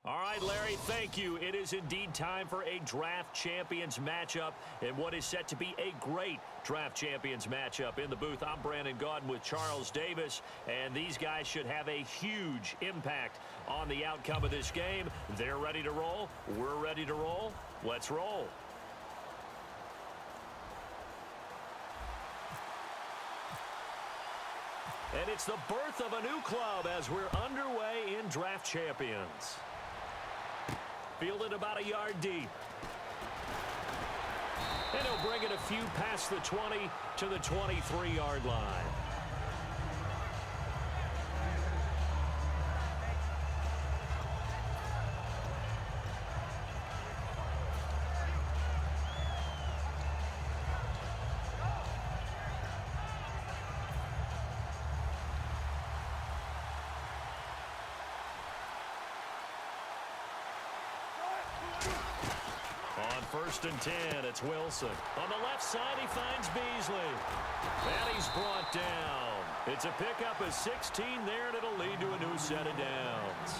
All right, Larry, thank you. It is indeed time for a Draft Champions matchup and what is set to be a great Draft Champions matchup. In the booth, I'm Brandon Gaudin with Charles Davis, and these guys should have a huge impact on the outcome of this game. They're ready to roll. We're ready to roll. Let's roll. And it's the birth of a new club as we're underway in Draft Champions. Fielded about a yard deep. And he'll bring it a few past the 20 to the 23-yard line. On 1st and 10, it's Wilson. On the left side, he finds Beasley. And he's brought down. It's a pickup of 16 there, and it'll lead to a new set of downs.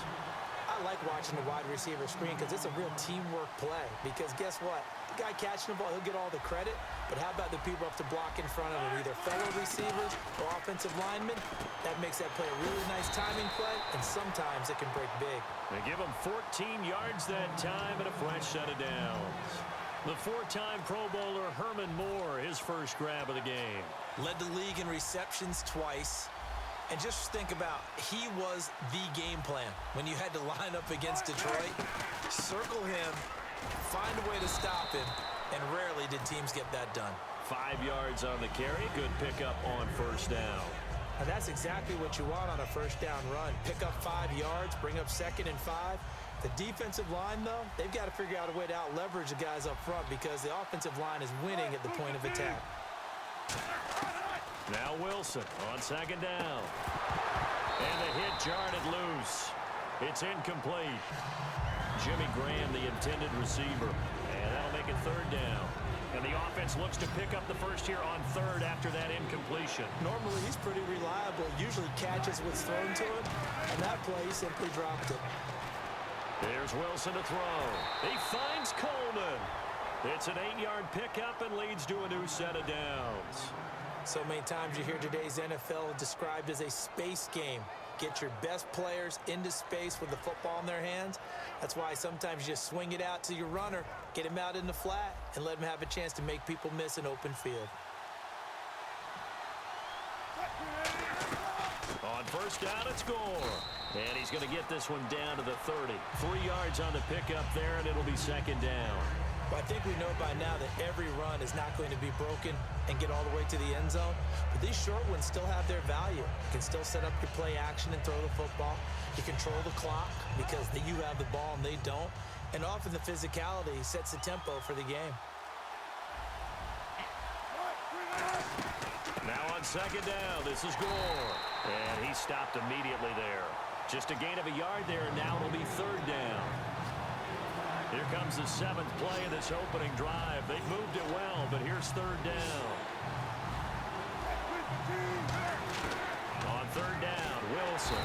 I like watching the wide receiver screen because it's a real teamwork play. Because guess what? The guy catching the ball, he'll get all the credit. But how about the people up to block in front of him, either fellow receivers or offensive linemen? That makes that play a really nice timing play, and sometimes it can break big. They give him 14 yards that time and a fresh set of downs. The four-time Pro Bowler Herman Moore, his first grab of the game. Led the league in receptions twice. And just think about, he was the game plan. When you had to line up against Detroit, circle him, find a way to stop him, and rarely did teams get that done. 5 yards on the carry. Good pickup on 1st down. Now that's exactly what you want on a 1st down run. Pick up 5 yards, bring up 2nd and 5. The defensive line, though, they've got to figure out a way to out-leverage the guys up front because the offensive line is winning at the point of attack. Now Wilson on 2nd down. And the hit jarred it loose. It's incomplete. Jimmy Graham, the intended receiver. And that'll make it 3rd down. And the offense looks to pick up the first here on 3rd after that incompletion. Normally, he's pretty reliable. Usually catches what's thrown to him. And that play, he simply dropped it. There's Wilson to throw. He finds Coleman. It's an 8-yard pickup and leads to a new set of downs. So many times you hear today's NFL described as a space game. Get your best players into space with the football in their hands. That's why sometimes you just swing it out to your runner, get him out in the flat, and let him have a chance to make people miss an open field. On 1st down, it's Gore. And he's going to get this one down to the 30. 3 yards on the pickup there, and it'll be 2nd down. Well, I think we know by now that every run is not going to be broken and get all the way to the end zone. But these short ones still have their value. You can still set up your play action and throw the football. You control the clock because you have the ball and they don't. And often the physicality sets the tempo for the game. Now on 2nd down, this is Gore. And he stopped immediately there. Just a gain of a yard there, and now it'll be 3rd down. Here comes the 7th play of this opening drive. They moved it well, but here's 3rd down. On 3rd down, Wilson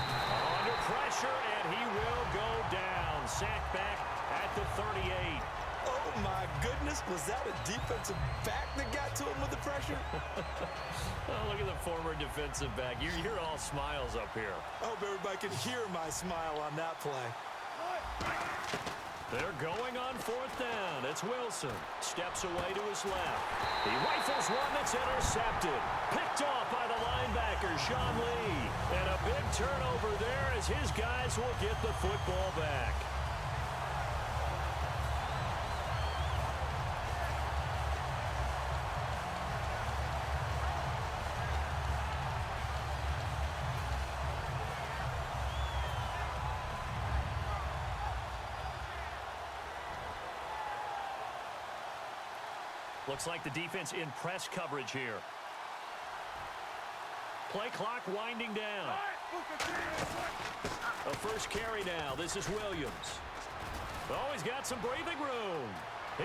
under pressure, and he will go down. Sacked back at the 38. Oh, my goodness. Was that a defensive back that got to him with the pressure? Oh, look at the former defensive back. You're all smiles up here. I hope everybody can hear my smile on that play. They're going on 4th down. It's Wilson. Steps away to his left. He rifles one that's intercepted. Picked off by the linebacker, Sean Lee. And a big turnover there as his guys will get the football back. Looks like the defense in press coverage here. Play clock winding down. A 1st carry now. This is Williams. Oh, he's got some breathing room.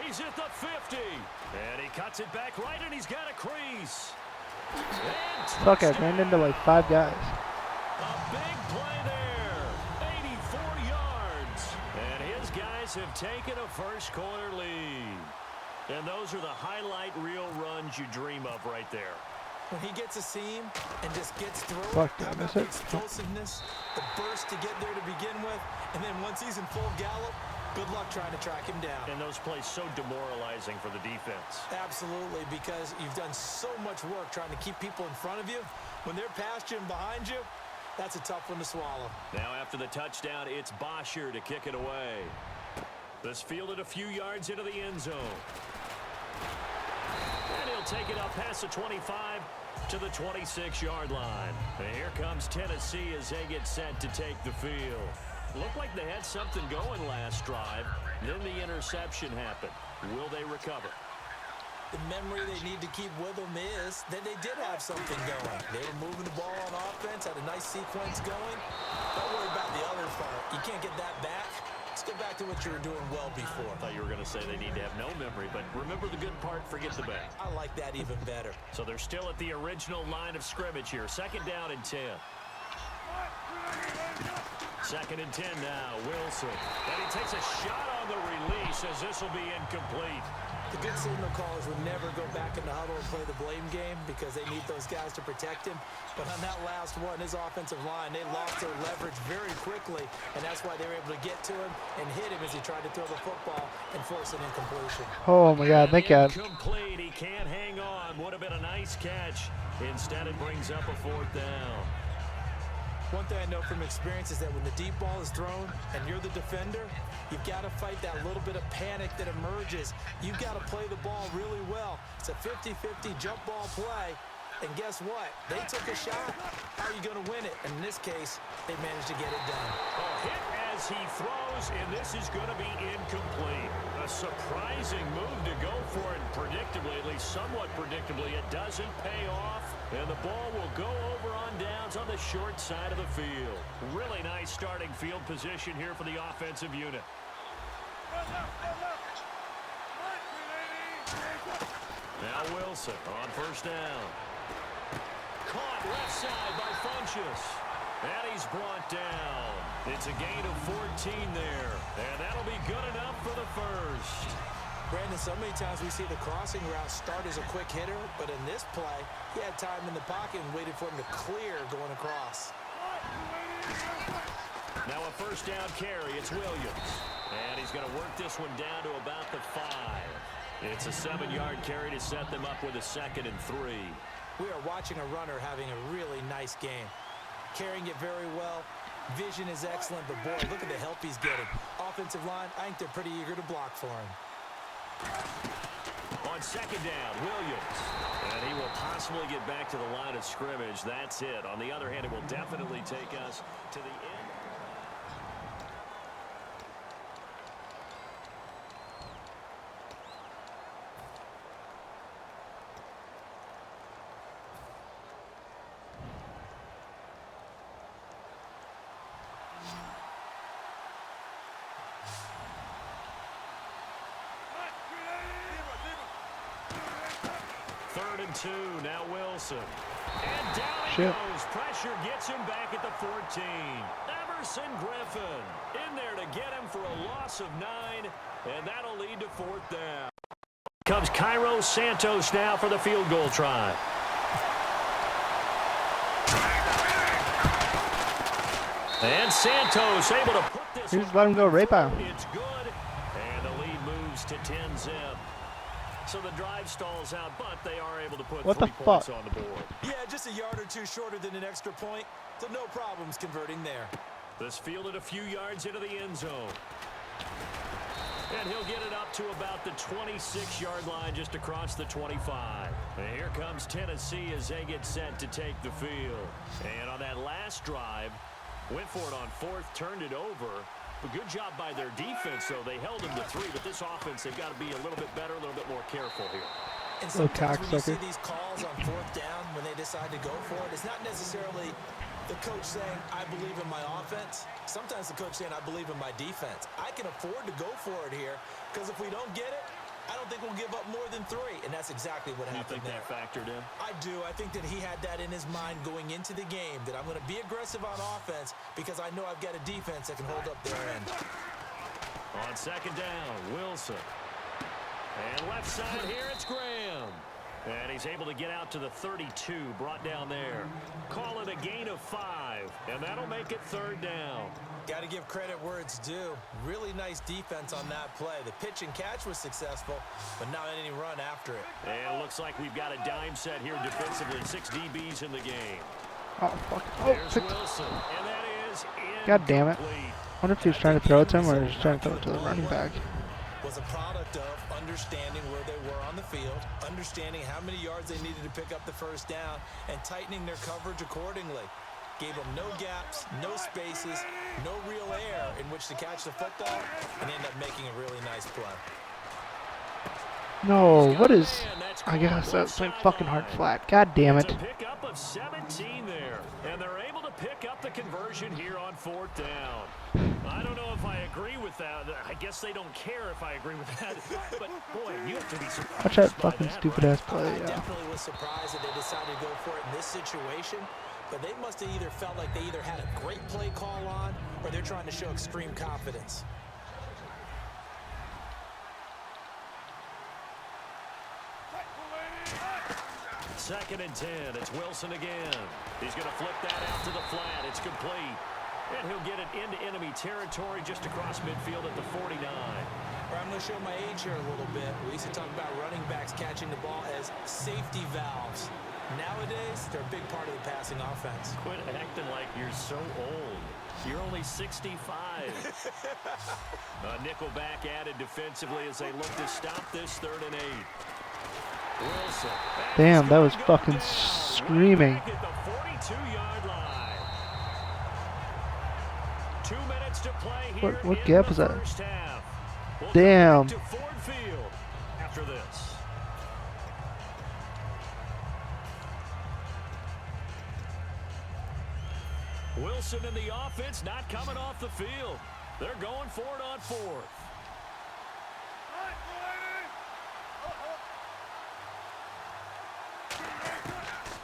He's at the 50. And he cuts it back right, and he's got a crease. Fuck, I ran into like 5 guys. A big play there. 84 yards. And his guys have taken a first-quarter lead. And those are the highlight reel runs you dream of right there. When he gets a seam and just gets through Fuck, it, how did I about miss the it? explosiveness, the burst to get there to begin with, and then once he's in full gallop, good luck trying to track him down. And those plays so demoralizing for the defense. Absolutely, because you've done so much work trying to keep people in front of you. When they're past you and behind you, that's a tough one to swallow. Now after the touchdown, it's Bosher to kick it away. This fielded a few yards into the end zone. And he'll take it up past the 25 to the 26-yard line. And here comes Tennessee as they get set to take the field. Looked like they had something going last drive. Then the interception happened. Will they recover? The memory they need to keep with them is that they did have something going. They were moving the ball on offense, had a nice sequence going. Don't worry about the other part. You can't get that back. Let's get back to what you were doing well before. I thought you were going to say they need to have no memory, but remember the good part, forget the bad. I like that even better. So they're still at the original line of scrimmage here. 2nd down and 10. 2nd and 10 now, Wilson. And he takes a shot on the release as this will be incomplete. The good signal callers would never go back in the huddle and play the blame game because they need those guys to protect him. But on that last one, his offensive line, they lost their leverage very quickly, and that's why they were able to get to him and hit him as he tried to throw the football and force an incompletion. Oh my God, thank God. Incomplete. He can't hang on. Would have been a nice catch. Instead, it brings up a 4th down. One thing I know from experience is that when the deep ball is thrown and you're the defender, you've got to fight that little bit of panic that emerges. You've got to play the ball really well. It's a 50-50 jump ball play. And guess what? They took a shot. How are you going to win it? And in this case, they managed to get it done. A hit as he throws, and this is going to be incomplete. A surprising move to go for it predictably, at least somewhat predictably. It doesn't pay off, and the ball will go over on downs on the short side of the field. Really nice starting field position here for the offensive unit. Now Wilson on 1st down. Caught left side by Funchess. And he's brought down. It's a gain of 14 there. And that'll be good enough for the first. Brandon, so many times we see the crossing route start as a quick hitter, but in this play, he had time in the pocket and waited for him to clear going across. Now a 1st down carry. It's Williams. And he's going to work this one down to about the 5. It's a 7-yard carry to set them up with a 2nd and 3. We are watching a runner having a really nice game. Carrying it very well. Vision is excellent, but boy, look at the help he's getting. Offensive line, I think they're pretty eager to block for him. On 2nd down, Williams. And he will possibly get back to the line of scrimmage. That's it. On the other hand, it will definitely take us to the end. Third and 2, now Wilson. And down he goes. Pressure gets him back at the 14. Everson Griffin in there to get him for a loss of 9, and that'll lead to 4th down. Comes Cairo Santos now for the field goal try. And Santos able to put this. He just let him go right by him. It's good, and the lead moves to 10-zip. So the drive stalls out, but they are able to put 3 points on the board. Yeah, just a yard or two shorter than an extra point, so no problems converting there. This fielded a few yards into the end zone. And he'll get it up to about the 26-yard line just across the 25. And here comes Tennessee as they get set to take the field. And on that last drive, went for it on 4th, turned it over. A good job by their defense, though. They held them to 3, but this offense, they've got to be a little bit better, a little bit more careful here. And sometimes when you see these calls on 4th down, when they decide to go for it, it's not necessarily the coach saying, I believe in my offense. Sometimes the coach saying, I believe in my defense. I can afford to go for it here, because if we don't get it, I don't think we'll give up more than 3, and that's exactly what happened there. You think that factored in? I do. I think that he had that in his mind going into the game, that I'm going to be aggressive on offense because I know I've got a defense that can hold up their end. second down, Wilson. And left side here, it's Graham. And he's able to get out to the 32, brought down there. Call it a gain of 5, and that'll make it third down. Got to give credit where it's due. Really nice defense on that play. The pitch and catch was successful, but not any run after it. And it looks like we've got a dime set here defensively. 6 DBs in the game. Oh, fuck. Oh, There's picked. Wilson, and that is God damn it. incomplete. I wonder if he was trying to throw it to him or he was trying to throw it to the running back. Was a product of understanding where they were on the field, understanding how many yards they needed to pick up the first down, and tightening their coverage accordingly. Gave them no gaps, no spaces, no real air in which to catch the football, and end up making a really nice play. No, what is... I guess that's playing fucking hard flat. God damn it. It's a pickup of 17 there, and they're able to pick up the conversion here on 4th down. I don't know if I agree with that. I guess they don't care if I agree with that. But, boy, you have to be surprised. Watch that by fucking that, stupid-ass right? play, I yeah. definitely was surprised that they decided to go for it in this situation, but they must have either felt like they either had a great play call on or they're trying to show extreme confidence. Second and 10. It's Wilson again. He's going to flip that out to the flat. It's complete. And he'll get it into enemy territory just across midfield at the 49. I'm going to show my age here a little bit. We used to talk about running backs catching the ball as safety valves. Nowadays, they're a big part of the passing offense. Quit acting like you're so old. You're only 65. Nickel back added defensively as they look to stop this 3rd and 8. Wilson. Damn, that was fucking screaming. At the 42-yard line. 2 minutes to play here. What gap was that? First half. We'll Damn. come back to Ford Field after this. Wilson and the offense not coming off the field. They're going for it on 4th.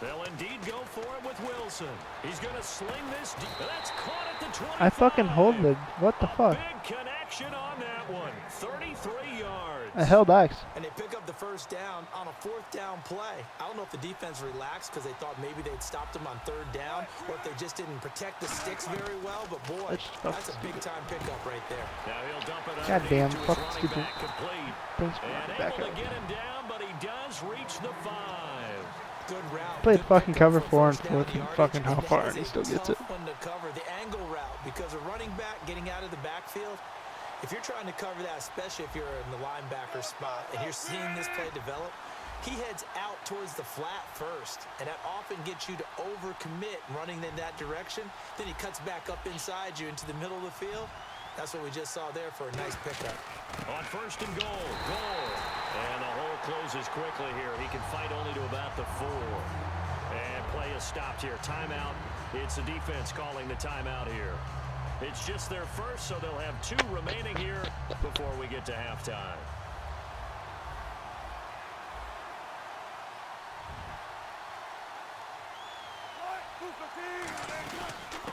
They'll indeed go for it with Wilson. He's going to sling this. That's caught at the 25. I fucking holded. What the fuck? Big connection on that one. 33 yards. I held X. And they pick up the first down on a 4th down play. I don't know if the defense relaxed because they thought maybe they'd stopped them on 3rd down or if they just didn't protect the sticks very well. But, boy, that's a big-time pickup right there. Now he'll dump it God damn, to his fucking running stupid. back complete. Thanks for And running able back to up. get him down, but he does reach the 5. Good route. Played Good fucking pickup cover for 4 and first 4th down and yardage. fucking how And far that and he is a still gets it. tough one to cover. The angle route, because a running back getting out of the backfield, if you're trying to cover that, especially if you're in the linebacker spot and you're seeing this play develop, he heads out towards the flat first, and that often gets you to overcommit running in that direction. Then he cuts back up inside you into the middle of the field. That's what we just saw there for a nice pickup. On 1st and goal. And the hole closes quickly here. He can fight only to about the 4. And play is stopped here. Timeout. It's the defense calling the timeout here. It's just their first, so they'll have 2 remaining here before we get to halftime.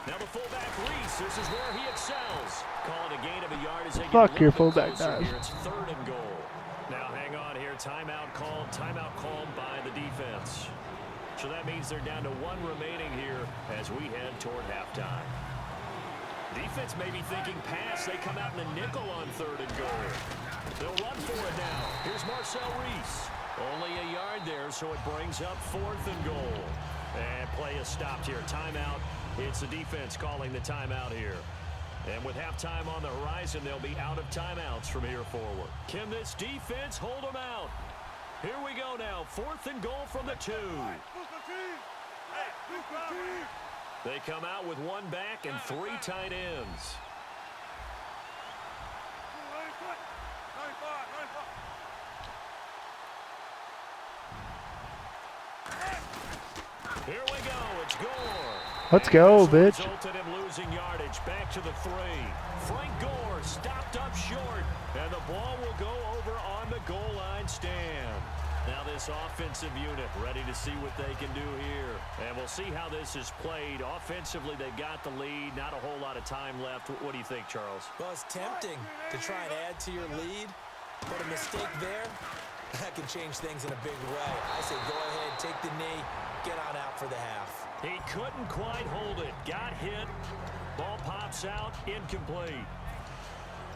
Now the fullback, Reese, this is where he excels. Calling a gain of a yard as they Fuck get a your little bit fullback closer guys. here. It's 3rd and goal. Now hang on here. Timeout called by the defense. So that means they're down to 1 remaining here as we head toward halftime. Defense may be thinking pass. They come out in a nickel on 3rd and goal. They'll run for it now. Here's Marcel Reese. Only a yard there, so it brings up 4th and goal. And play is stopped here. Timeout. It's the defense calling the timeout here. And with halftime on the horizon, they'll be out of timeouts from here forward. Can this defense hold them out? Here we go now. 4th and goal from the 2. They come out with 1 back and 3 tight ends. Here we go. It's Gore. Let's go, bitch. Resulted in losing yardage. Back to the 3. Frank Gore stopped up short, and the ball will go over on the goal line stand. Now this offensive unit ready to see what they can do here. And we'll see how this is played. Offensively, they've got the lead. Not a whole lot of time left. What do you think, Charles? Well, it's tempting to try and add to your lead, but a mistake there, that can change things in a big way. I say go ahead, take the knee, get on out for the half. He couldn't quite hold it. Got hit. Ball pops out. Incomplete.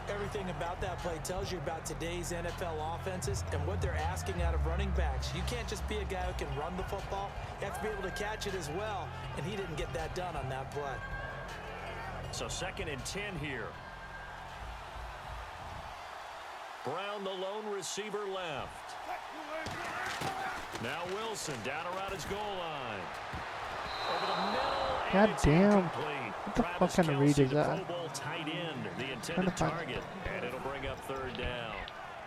Everything about that play tells you about today's NFL offenses and what they're asking out of running backs. You can't just be a guy who can run the football. You have to be able to catch it as well, and he didn't get that done on that play. So 2nd and 10 here. Brown, the lone receiver, left. Now Wilson down around his goal line. Over the middle, God and damn. incomplete. What the Travis fuck kind of read Kelce, is the that? Pro Bowl tight end, the intended target, and it'll bring up 3rd down.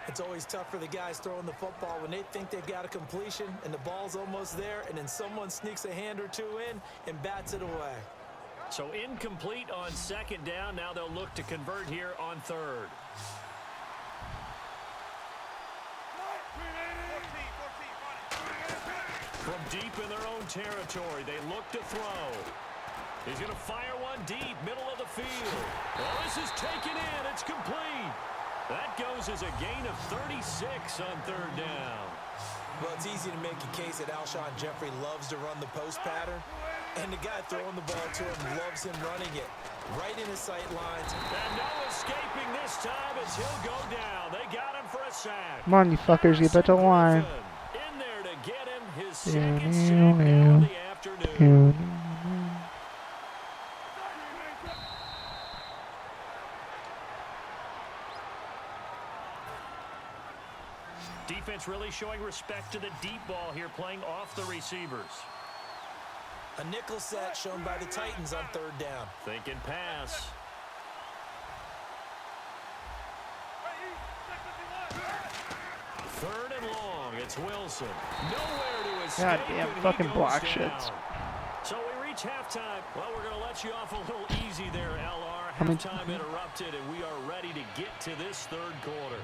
It's always tough for the guys throwing the football when they think they've got a completion and the ball's almost there, and then someone sneaks a hand or two in and bats it away. So incomplete on 2nd down. Now they'll look to convert here on 3rd. From deep in their own territory, they look to throw. He's going to fire one deep, middle of the field. Oh, this is taken in. It's complete. That goes as a gain of 36 on 3rd down. Well, it's easy to make a case that Alshon Jeffrey loves to run the post pattern, and the guy throwing the ball to him loves him running it right in his sight lines. And no escaping this time as he'll go down. They got him for a sack. Come on, you fuckers, get back to the line. In there to get him his 2nd sack now of the afternoon. Defense really showing respect to the deep ball here, playing off the receivers. A nickel set shown by the Titans on 3rd down. Thinking pass. Third and long. It's Wilson. Nowhere to escape. God damn, and fucking he block goes shits. down. So we reach halftime. Well, we're going to let you off a little easy there, LR. I mean- Halftime interrupted, and we are ready to get to this 3rd quarter.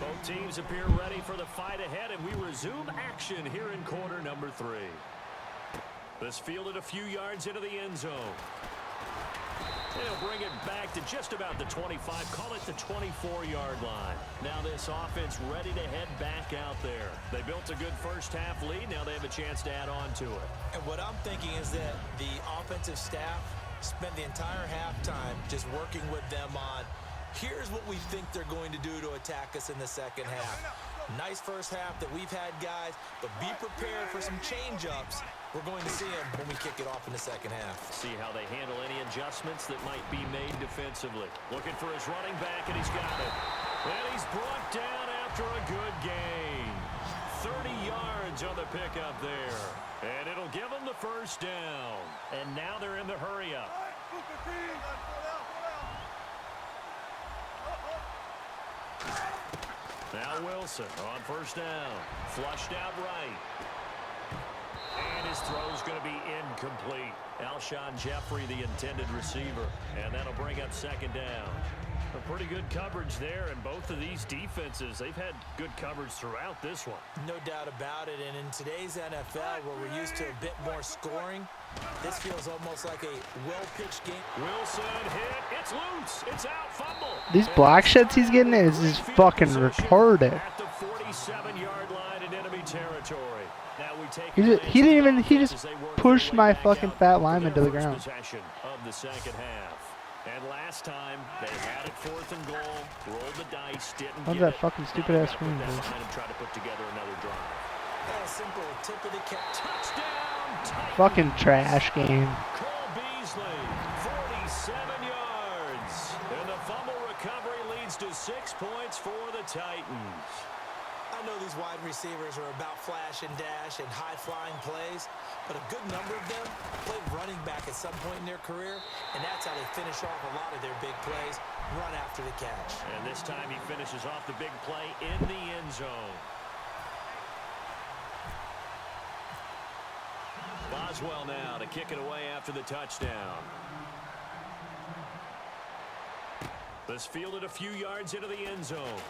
Both teams appear ready for the fight ahead, and we resume action here in quarter number 3. This fielded a few yards into the end zone. They'll bring it back to just about the 25, call it the 24-yard line. Now this offense ready to head back out there. They built a good first-half lead. Now they have a chance to add on to it. And what I'm thinking is that the offensive staff spent the entire halftime just working with them on, here's what we think they're going to do to attack us in the 2nd half. Nice first half that we've had, guys, but be prepared for some change-ups. We're going to see them when we kick it off in the 2nd half. See how they handle any adjustments that might be made defensively. Looking for his running back, and he's got it. And he's brought down after a good gain. 30 yards on the pickup there. And it'll give them the 1st down. And now they're in the hurry-up. Now Wilson on 1st down. Flushed out right. And his throw's going to be incomplete. Alshon Jeffrey, the intended receiver. And that'll bring up 2nd down. A pretty good coverage there, and both of these defenses, they've had good coverage throughout this one. No doubt about it, and in today's NFL, where we're used to a bit more scoring, this feels almost like a well-pitched game. Wilson hit. It's loose. It's out. Fumble. These block shits he's getting is just fucking retarded. At the 47-yard line in enemy territory. Now we take He just pushed my fucking fat lineman to the ground. Possession of the 2nd half. And last time they had it 4th and goal, rolled the dice, didn't What's get that it. fucking stupid ass screen, Now dude? behind him, try to put together another drive. A simple tip of the cap. Touchdown! Titans. Fucking trash game. Cole Beasley, 47 yards. And the fumble recovery leads to 6 points for the Titans. I know these wide receivers are about flash and dash and high-flying plays, but a good number of them played running back at some point in their career, and that's how they finish off a lot of their big plays, run after the catch. And this time he finishes off the big play in the end zone. Boswell now to kick it away after the touchdown. This fielded a few yards into the end zone.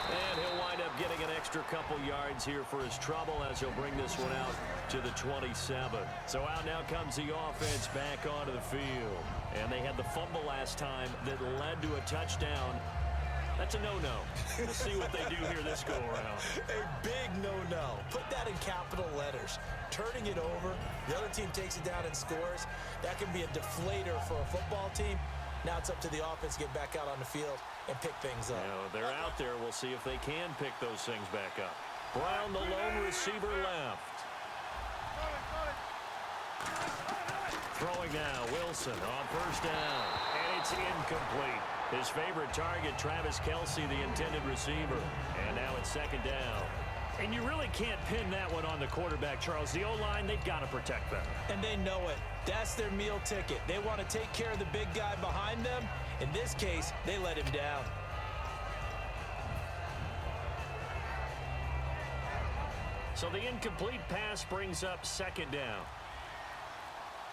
And he'll wind up getting an extra couple yards here for his trouble as he'll bring this one out to the 27. So out now comes the offense back onto the field. And they had the fumble last time that led to a touchdown. That's a no-no. We'll see what they do here this go-around. A big no-no. Put that in capital letters. Turning it over, the other team takes it down and scores. That can be a deflator for a football team. Now it's up to the offense to get back out on the field and pick things up. You know, they're out there. We'll see if they can pick those things back up. Brown, the lone receiver, left. Throwing now, Wilson on first down. And it's incomplete. His favorite target, Travis Kelce, the intended receiver. And now it's second down. And you really can't pin that one on the quarterback, Charles. The O-line, they've got to protect them. And they know it. That's their meal ticket. They want to take care of the big guy behind them. In this case, they let him down. So the incomplete pass brings up second down.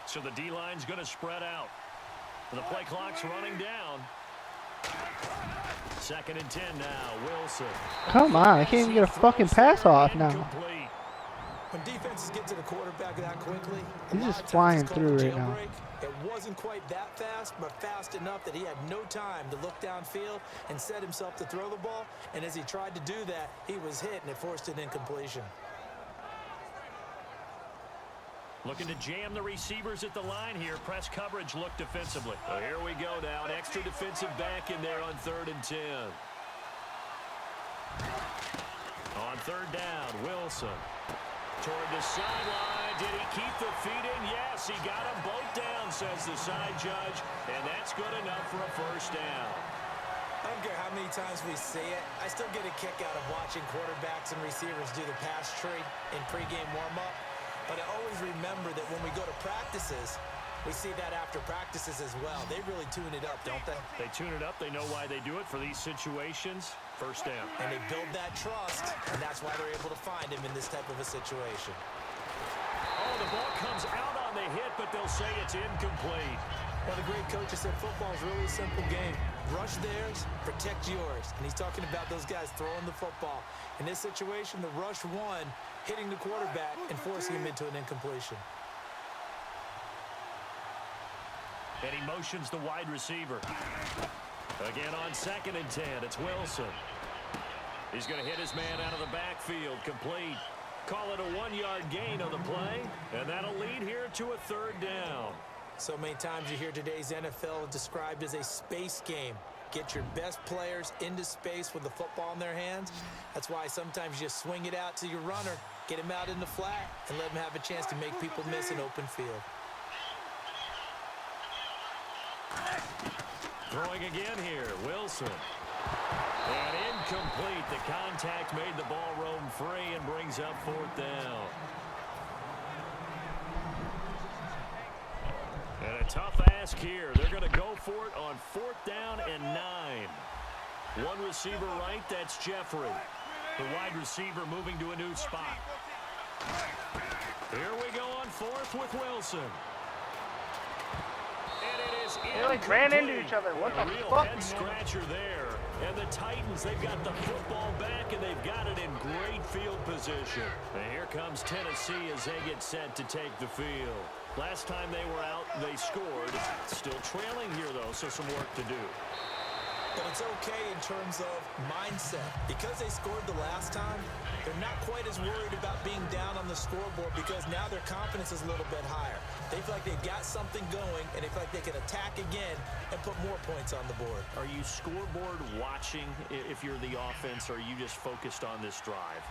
So the D-line's going to spread out. The play clock's running down. Second and 10 now, Wilson. Come on, I can't even get a fucking pass off now. When defenses get to the quarterback that quickly, he's just flying through right now. It wasn't quite that fast, but fast enough that he had no time to look downfield and set himself to throw the ball. And as he tried to do that, he was hit, and it forced an incompletion. Looking to jam the receivers at the line here. Press coverage look defensively. Well, here we go now. An extra defensive back in there on 3rd and 10. On third down, Wilson. Toward the sideline. Did he keep the feet in? Yes, he got them both down, says the side judge. And that's good enough for a first down. I don't care how many times we see it. I still get a kick out of watching quarterbacks and receivers do the pass tree in pregame warm-up. But I always remember that when we go to practices, we see that after practices as well. They really tune it up, don't they? They tune it up. They know why they do it for these situations. First down. And they build that trust, and that's why they're able to find him in this type of a situation. Oh, the ball comes out on the hit, but they'll say it's incomplete. Well, the great coach has said football is really a simple game. Rush theirs, protect yours. And he's talking about those guys throwing the football. In this situation, the rush one, hitting the quarterback and forcing him into an incompletion. And he motions the wide receiver. Again on 2nd and 10, it's Wilson. He's going to hit his man out of the backfield, complete. Call it a 1-yard gain on the play, and that'll lead here to a 3rd down. So many times you hear today's NFL described as a space game. Get your best players into space with the football in their hands. That's why sometimes you swing it out to your runner, get him out in the flat, and let him have a chance to make people miss an open field. Throwing again here, Wilson. And incomplete. The contact made the ball roam free and brings up 4th down. And a tough ask here. They're going to go for it on 4th down and 9. One receiver right, that's Jeffrey. The wide receiver moving to a new spot. Here we go on 4th with Wilson. And it is They like ran into each other. What the real fuck? head scratcher there. And the Titans, they've got the football back, and they've got it in great field position. And here comes Tennessee as they get set to take the field. Last time they were out, they scored. Still trailing here, though, so some work to do. But it's okay in terms of mindset. Because they scored the last time, they're not quite as worried about being down on the scoreboard because now their confidence is a little bit higher. They feel like they've got something going, and they feel like they can attack again and put more points on the board. Are you scoreboard watching if you're the offense, or are you just focused on this drive?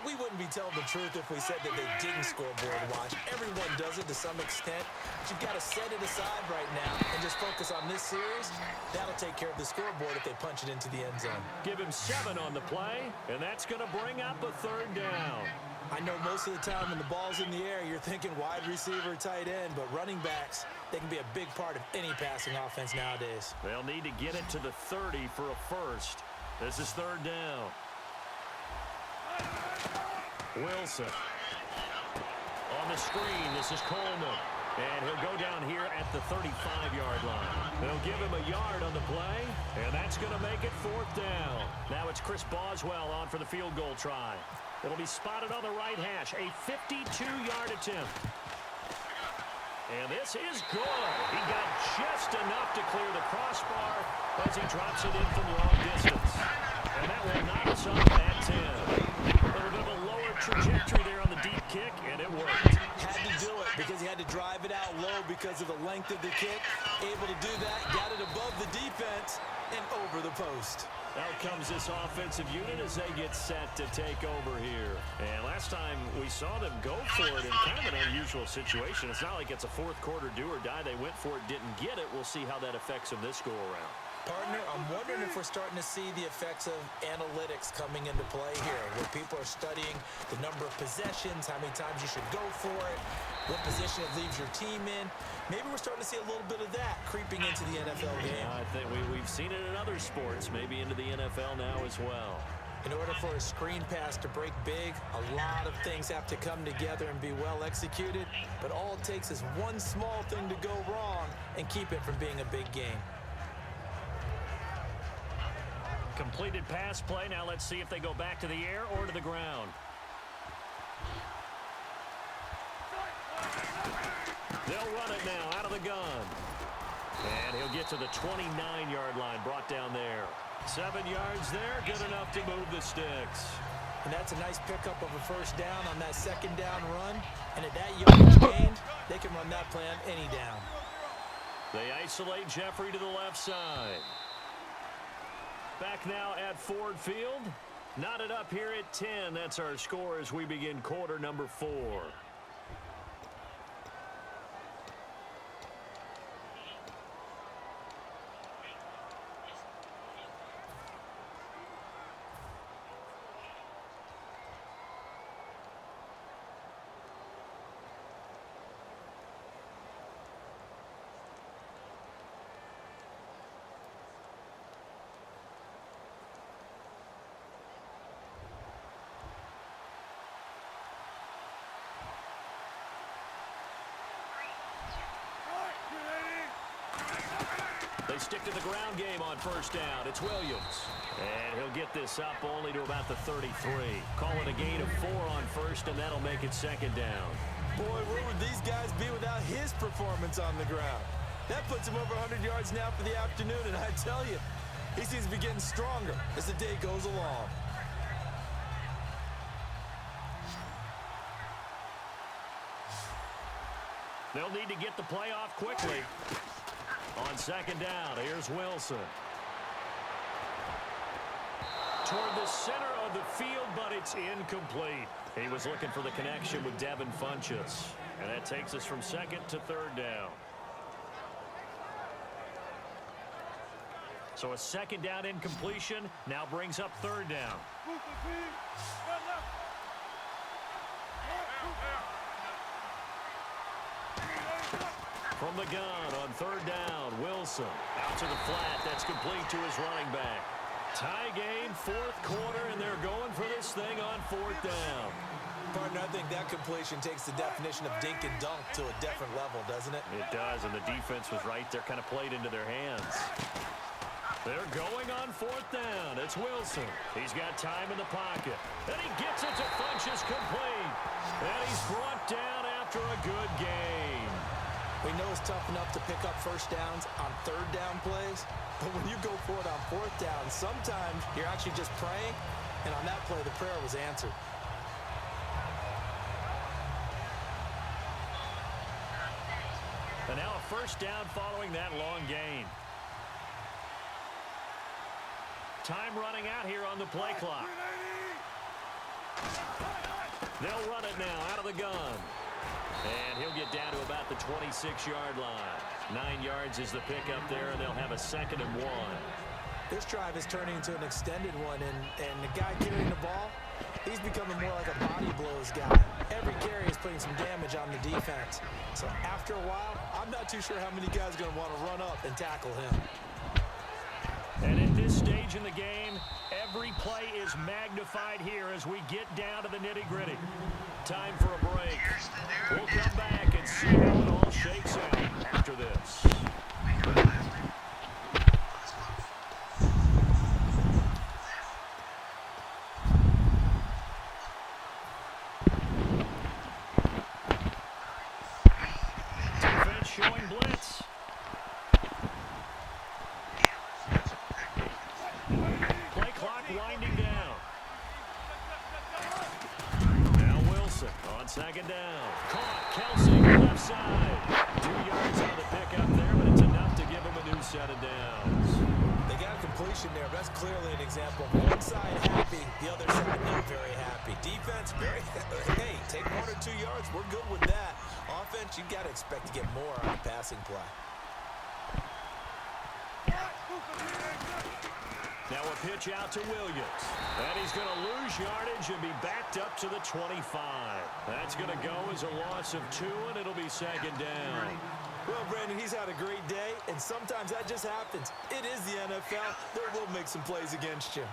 We wouldn't be telling the truth if we said that they didn't scoreboard watch. Everyone does it to some extent. But you've got to set it aside right now and just focus on this series. That'll take care of the scoreboard if they punch it into the end zone. Give him 7 on the play, and that's going to bring up a 3rd down. I know most of the time when the ball's in the air, you're thinking wide receiver, tight end, but running backs, they can be a big part of any passing offense nowadays. They'll need to get it to the 30 for a first. This is 3rd down. Wilson. On the screen, this is Coleman. And he'll go down here at the 35-yard line. They'll give him a yard on the play, and that's going to make it 4th down. Now it's Chris Boswell on for the field goal try. It'll be spotted on the right hash, a 52-yard attempt. And this is good. He got just enough to clear the crossbar as he drops it in from long distance. And that will knock us up at 10. A little bit of a lower trajectory there on the deep kick, and it worked. Had to do it because he had to drive it out low because of the length of the kick. Able to do that, got it above the defense and over the post. Out comes this offensive unit as they get set to take over here. And last time we saw them go for it in kind of an unusual situation. It's not like it's a fourth quarter do or die. They went for it, didn't get it. We'll see how that affects them this go-around. Partner, I'm wondering if we're starting to see the effects of analytics coming into play here, where people are studying the number of possessions, how many times you should go for it, what position it leaves your team in. Maybe we're starting to see a little bit of that creeping into the NFL game. Yeah, I think we've seen it in other sports, maybe into the NFL now as well. In order for a screen pass to break big, a lot of things have to come together and be well executed, but all it takes is one small thing to go wrong and keep it from being a big game. Completed pass play. Now let's see if they go back to the air or to the ground. They'll run it now out of the gun. And he'll get to the 29-yard line, brought down there. 7 yards there, good enough to move the sticks. And that's a nice pickup of a first down on that second down run. And at that yardage gained, they can run that play on any down. They isolate Jeffrey to the left side. Back now at Ford Field. Knotted up here at 10. That's our score as we begin quarter number 4. They stick to the ground game on first down. It's Williams. And he'll get this up only to about the 33. Call it a gain of 4 on first, and that'll make it second down. Boy, where would these guys be without his performance on the ground? That puts him over 100 yards now for the afternoon, and I tell you, he seems to be getting stronger as the day goes along. They'll need to get the play off quickly. On second down, here's Wilson. Toward the center of the field, but it's incomplete. He was looking for the connection with Devin Funchess. And that takes us from second to third down. So a second down incompletion now brings up third down. From the gun on third down, Wilson out to the flat. That's complete to his running back. Tie game, fourth quarter, and they're going for this thing on fourth down. Partner, I think that completion takes the definition of dink and dunk to a different level, doesn't it? It does, and the defense was right there, kind of played into their hands. They're going on fourth down. It's Wilson. He's got time in the pocket. And he gets it to Funchess complete. And he's brought down after a good game. We know it's tough enough to pick up first downs on third down plays, but when you go for it on fourth down, sometimes you're actually just praying, and on that play, the prayer was answered. And now a first down following that long gain. Time running out here on the play clock. They'll run it now out of the gun. And he'll get down to about the 26-yard line. 9 yards is the pickup there, and they'll have a 2nd and 1. This drive is turning into an extended one, and the guy carrying the ball, he's becoming more like a body blows guy. Every carry is putting some damage on the defense. So after a while, I'm not too sure how many guys are going to want to run up and tackle him. And at this stage in the game, every play is magnified here as we get down to the nitty-gritty. Time for a break. We'll come back and Let's see how it all shakes out after this. Defense showing blitz. Play clock winding down. Now Wilson on second down. Caught. Kelsey, left side. 2 yards on the pickup there, but it's enough to give him a new set of downs. They got a completion there. That's clearly an example. One side happy, the other side not very happy. Defense, very hey, take 1 or 2 yards. We're good with that. Offense, you got to expect to get more on the passing play. Now a pitch out to Williams. And he's going to lose yardage and be backed up to the 25. That's going to go as a loss of 2, and it'll be second down. Well, Brandon, he's had a great day, and sometimes that just happens. It is the NFL. They will make some plays against you.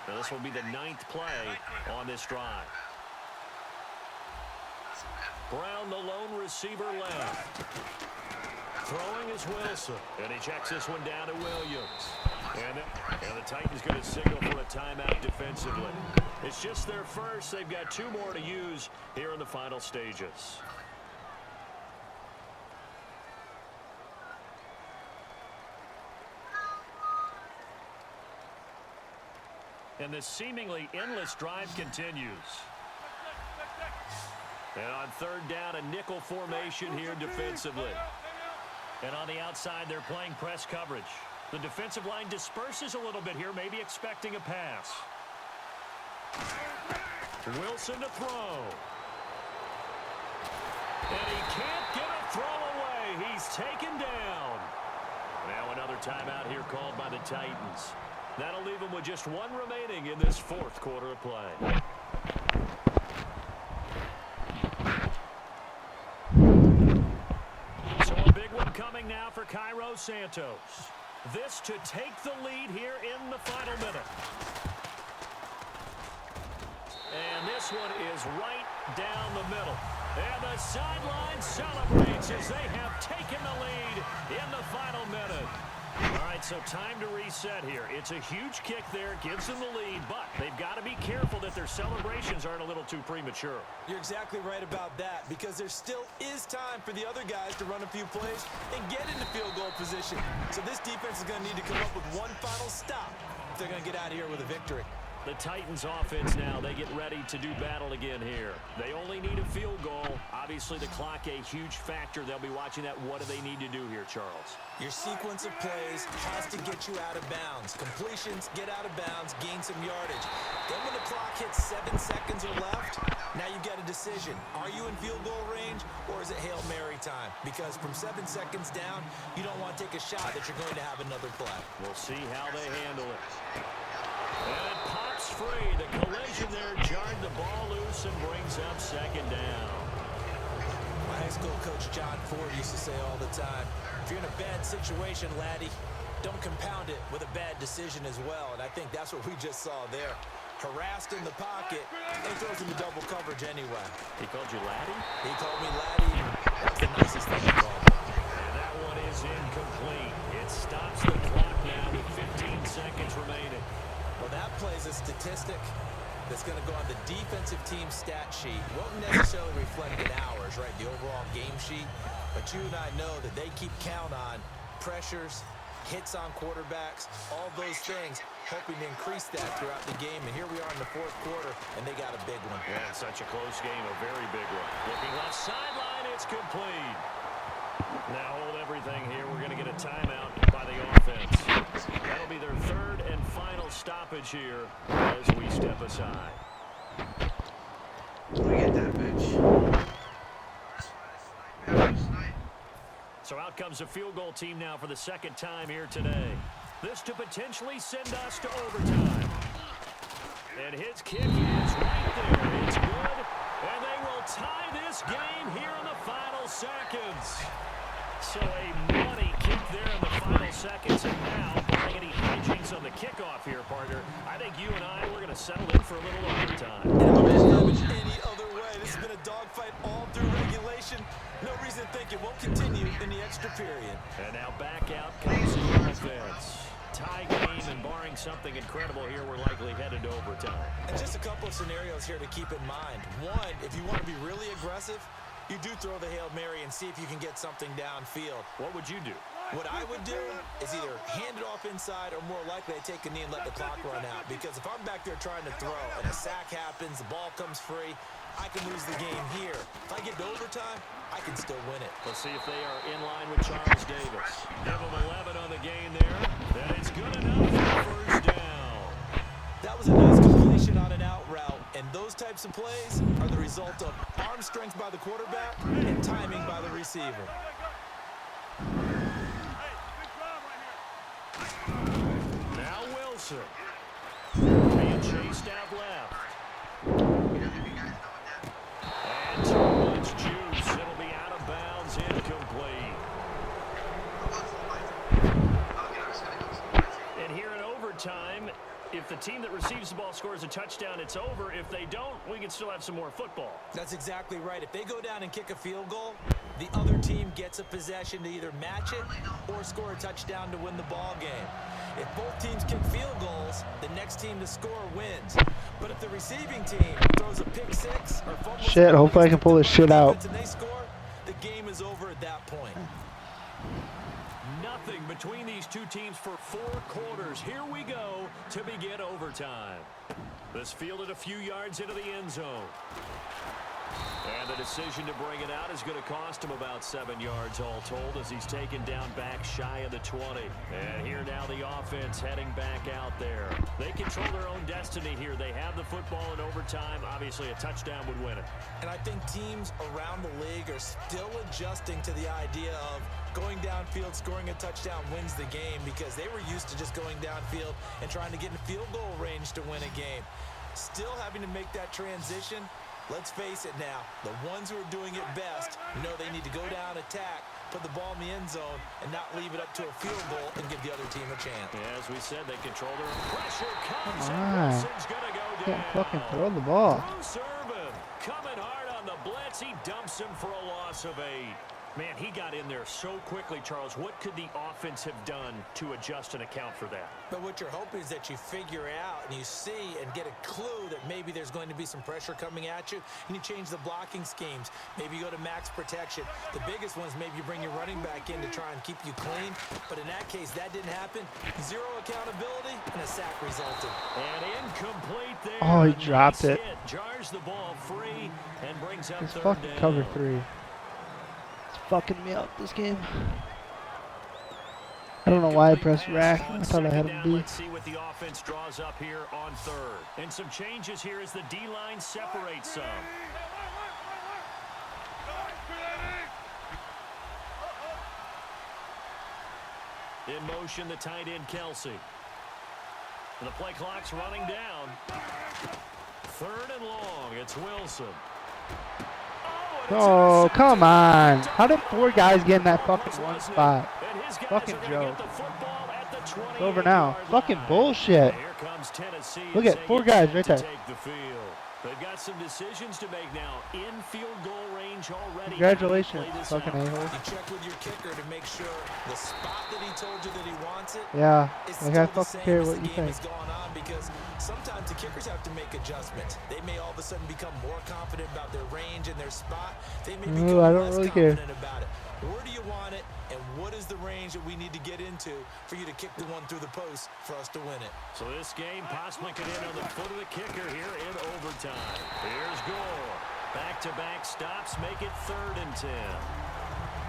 Now this will be the 9th play on this drive. Brown, the lone receiver left. Throwing is Wilson. And he checks this one down to Williams. And the Titans going to signal for a timeout defensively. It's just their first. They've got 2 more to use here in the final stages. And this seemingly endless drive continues. And on 3rd down, a nickel formation here defensively. And on the outside, they're playing press coverage. The defensive line disperses a little bit here, maybe expecting a pass. Wilson to throw. And he can't get a throw away. He's taken down. Now another timeout here called by the Titans. That'll leave them with just 1 remaining in this 4th quarter of play. So a big one coming now for Cairo Santos. This to take the lead here in the final minute. And this one is right down the middle. And the sideline celebrates as they have taken the lead in the final minute. All right, so time to reset here. It's a huge kick there, gives them the lead, but they've got to be careful that their celebrations aren't a little too premature. You're exactly right about that, because there still is time for the other guys to run a few plays and get into field goal position. So this defense is going to need to come up with one final stop if they're going to get out of here with a victory. The Titans offense now, they get ready to do battle again here. They only need a field goal. Obviously, the clock a huge factor. They'll be watching that. What do they need to do here, Charles? Your sequence of plays has to get you out of bounds. Completions, get out of bounds, gain some yardage. Then when the clock hits 7 seconds or left, now you get a decision. Are you in field goal range, or is it Hail Mary time? Because from 7 seconds down, you don't want to take a shot that you're going to have another play. We'll see how they handle it. And it pops free. The collision there jarred the ball loose and brings up second down. My high school coach John Ford used to say all the time, if you're in a bad situation, laddie, don't compound it with a bad decision as well. And I think that's what we just saw there. Harassed in the pocket, and throws into double coverage anyway. He called you laddie? He called me laddie. That's the nicest thing he called me. And that one is incomplete. It stops the clock now with 15 seconds remaining. Well, that plays a statistic that's going to go on the defensive team stat sheet. Won't necessarily reflect in hours, right, the overall game sheet. But you and I know that they keep count on pressures, hits on quarterbacks, all those things, hoping to increase that throughout the game. And here we are in the 4th quarter, and they got a big one. Yeah, it's such a close game, a very big one. Looking left sideline, it's complete. Now hold everything here. We're going to get a timeout by the offense. That'll be their 3rd and final stoppage here as we step aside. We get that bitch. So out comes the field goal team now for the 2nd time here today. This to potentially send us to overtime. And his kick is right there. It's good. And they will tie this game here in the final seconds. So a money kick there in the final seconds. And now barring any hijinks on the kickoff here, partner, I think you and I, we're going to settle in for a little overtime. Any other way. This has been a dogfight all through regulation. No reason to think it won't continue in the extra period. And now back out comes the offense. Tie game, and barring something incredible here, we're likely headed to overtime. And just a couple of scenarios here to keep in mind. One, if you want to be really aggressive, you do throw the Hail Mary and see if you can get something downfield. What would you do? What I would do is either hand it off inside or more likely I take a knee and let the clock run out. Because if I'm back there trying to throw and a sack happens, the ball comes free, I can lose the game here. If I get to overtime, I can still win it. Let's see if they are in line with Charles Davis. Give him 11 on the gain there. That is good enough for first down. That was a nice completion on an out route. And those types of plays are the result of arm strength by the quarterback and timing by the receiver. Now Wilson. Being chased out left. And too much juice. It'll be out of bounds, incomplete. And here in overtime, if the team that receives the ball scores a touchdown, it's over. If they don't, we can still have some more football. That's exactly right. If they go down and kick a field goal, the other team gets a possession to either match it or score a touchdown to win the ball game. If both teams kick field goals, the next team to score wins. But if the receiving team throws a pick six or fumbles, Shit, hopefully I can pull this shit out. and they score, the game is over at that point. Nothing between these two teams for 4 quarters. Here we go to begin overtime. This fielded a few yards into the end zone. And the decision to bring it out is going to cost him about 7 yards all told as he's taken down back shy of the 20. And here now the offense heading back out there. They control their own destiny here. They have the football in overtime. Obviously, a touchdown would win it. And I think teams around the league are still adjusting to the idea of going downfield, scoring a touchdown wins the game because they were used to just going downfield and trying to get in field goal range to win a game. Still having to make that transition. Let's face it now, the ones who are doing it best know they need to go down, attack, put the ball in the end zone, and not leave it up to a field goal and give the other team a chance. Yeah, as we said, they control their own pressure. Comes Come and on. Wilson's going to go down. Can't fucking throw the ball. Bruce Irvin coming hard on the blitz. He dumps him for a loss of 8. Man, he got in there so quickly, Charles. What could the offense have done to adjust and account for that? But what you're hoping is that you figure out and you see and get a clue that maybe there's going to be some pressure coming at you, and you change the blocking schemes. Maybe you go to max protection. The biggest one is maybe you bring your running back in to try and keep you clean. But in that case, that didn't happen. 0 accountability, and a sack resulted. And incomplete there. Oh, he A dropped nice it. hit. Jars the ball free and brings up It's 3rd fucking down. cover 3. It's fucking me up this game. I don't know why I pressed rack. I thought I had him beat. Let's see what the offense draws up here on 3rd. And some changes here as the D-line separates some. In motion, the tight end, Kelsey. And the play clock's running down. 3rd and long. It's Wilson. Oh, come on. How did 4 guys get in that fucking one spot? Fucking joke. It's over now. Fucking bullshit. Look at 4 guys right there. They've got some decisions to make now. In field goal range already. Congratulations, fucking a-hole. You check with your kicker to make sure the spot that he told you that he wants it Yeah, is like still I the fucking same care as what the you game think. is going on, because sometimes the kickers have to make adjustments. They may all of a sudden become more confident about their range and their spot. They may become I don't less really care. confident about it. Where do you want it, and what is the range that we need to get into for you to kick the one through the post for us to win it? So this game possibly could end on the foot of the kicker here in overtime. Here's Gore. Back-to-back stops make it 3rd and 10.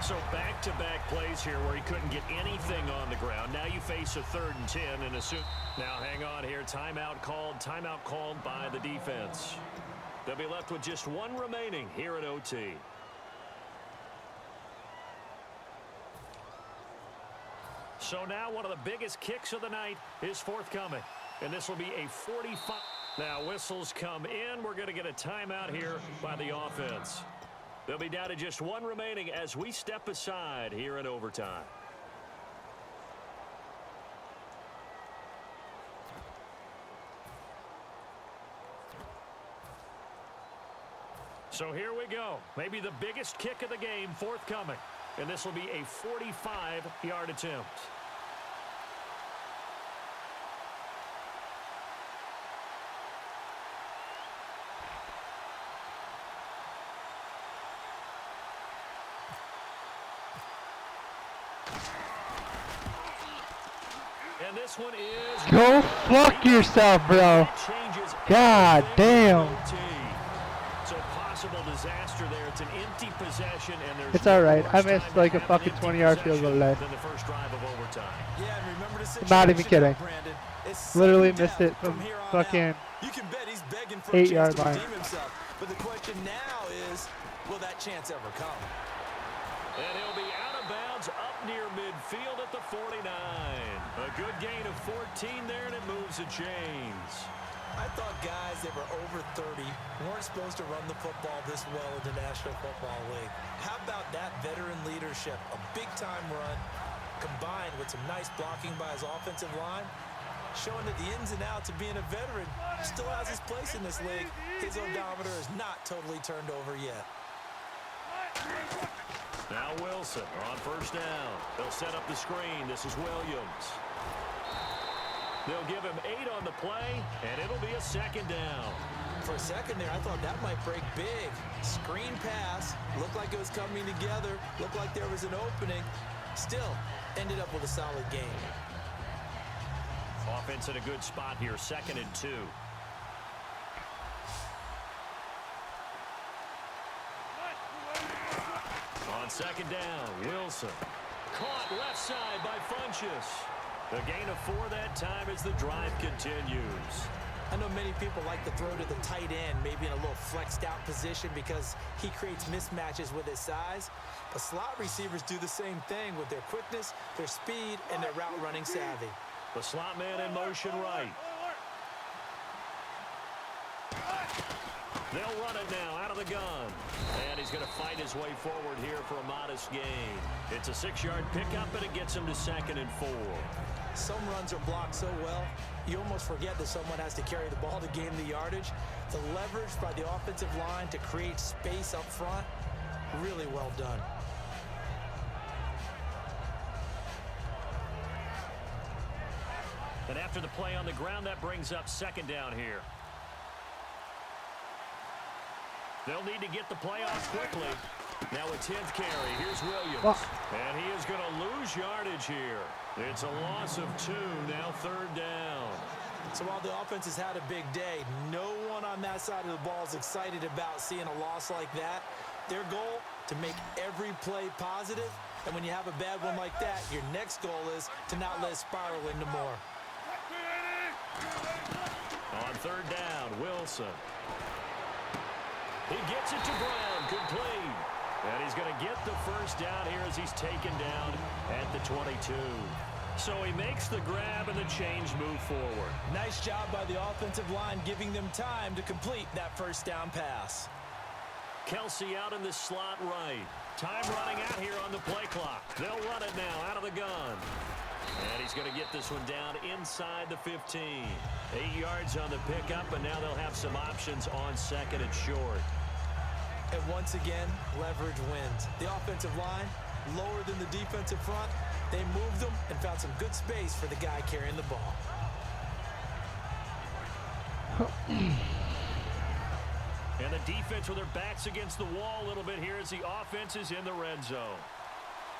So back-to-back plays here where he couldn't get anything on the ground. Now you face a 3rd and 10 and assume. Now hang on here. Timeout called by the defense. They'll be left with just 1 remaining here at OT. So now one of the biggest kicks of the night is forthcoming. And this will be a 45. Now whistles come in. We're going to get a timeout here by the offense. They'll be down to just 1 remaining as we step aside here in overtime. So here we go. Maybe the biggest kick of the game forthcoming. And this will be a 45-yard attempt. And this one is... Go fuck yourself, bro. God damn. So possible disaster there. It's an empty possession, and there's It's alright. I missed like a fucking 20-yard field goal today. than the first drive of overtime. Yeah, and remember the situation, Not even kidding. Brandon. It's Literally sudden missed death it from here on fucking out. You can bet he's begging for a 8-yard chance to line. redeem himself. But the question now is, will that chance ever come? And he'll be out of bounds up near midfield at the 49. A good gain of 14 there, and it moves the chains. I thought guys that were over 30 weren't supposed to run the football this well in the National Football League. How about that veteran leadership? A big-time run combined with some nice blocking by his offensive line, showing that the ins and outs of being a veteran still has his place in this league. His odometer is not totally turned over yet. Now Wilson on first down. They'll set up the screen. This is Williams. They'll give him 8 on the play, and it'll be a second down. For a second there, I thought that might break big. Screen pass. Looked like it was coming together. Looked like there was an opening. Still, ended up with a solid game. Offense in a good spot here, 2nd and 2. On second down, Wilson. Caught left side by Funchess. A gain of 4 that time as the drive continues. I know many people like to throw to the tight end, maybe in a little flexed out position because he creates mismatches with his size. But slot receivers do the same thing with their quickness, their speed, and their route running savvy. The slot man in motion right. They'll run it now out of the gun. And he's going to fight his way forward here for a modest gain. It's a 6-yard pickup, and it gets him to 2nd and 4. Some runs are blocked so well, you almost forget that someone has to carry the ball to gain the yardage. The leverage by the offensive line to create space up front, really well done. And after the play on the ground, that brings up 2nd down here. They'll need to get the play off quickly. Now a 10th carry. Here's Williams. And he is going to lose yardage here. It's a loss of 2. Now 3rd down. So while the offense has had a big day, no one on that side of the ball is excited about seeing a loss like that. Their goal, to make every play positive. And when you have a bad one like that, your next goal is to not let it spiral into more. On 3rd down, Wilson. He gets it to Brown, complete. And he's going to get the first down here as he's taken down at the 22. So he makes the grab and the change move forward. Nice job by the offensive line giving them time to complete that first down pass. Kelsey out in the slot right. Time running out here on the play clock. They'll run it now out of the gun. And he's going to get this one down inside the 15. 8 yards on the pickup, and now they'll have some options on 2nd and short. And once again, leverage wins. The offensive line, lower than the defensive front. They moved them and found some good space for the guy carrying the ball. And the defense with their backs against the wall a little bit here as the offense is in the red zone.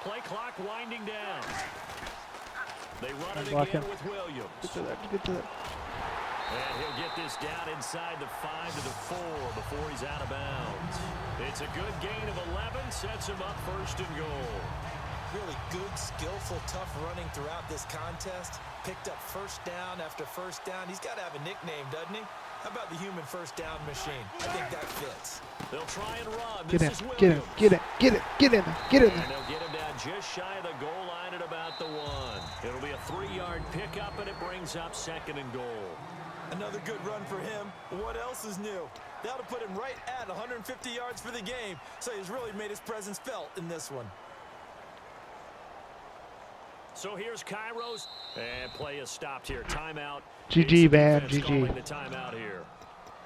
Play clock winding down. They run it again with Williams. Get to that. And he'll get this down inside the 5 to the 4 before he's out of bounds. It's a good gain of 11, sets him up 1st and goal. Really good, skillful, tough running throughout this contest. Picked up first down after first down. He's got to have a nickname, doesn't he? How about the human first down machine? I think that fits. They'll try and run. Get in, This is get in, Williams. get in, get in, get in, get in. And they'll get him down just shy of the goal line at about the 1. It'll be a 3-yard pickup, and it brings up 2nd and goal. Another good run for him. What else is new? That'll put him right at 150 yards for the game. So he's really made his presence felt in this one. So here's Kairos, and play is stopped here. Timeout. GG, man, Defense GG. calling the timeout here.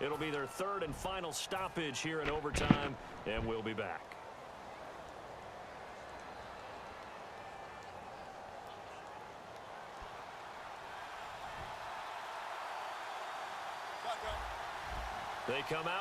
It'll be their third and final stoppage here in overtime, and we'll be back. They come out.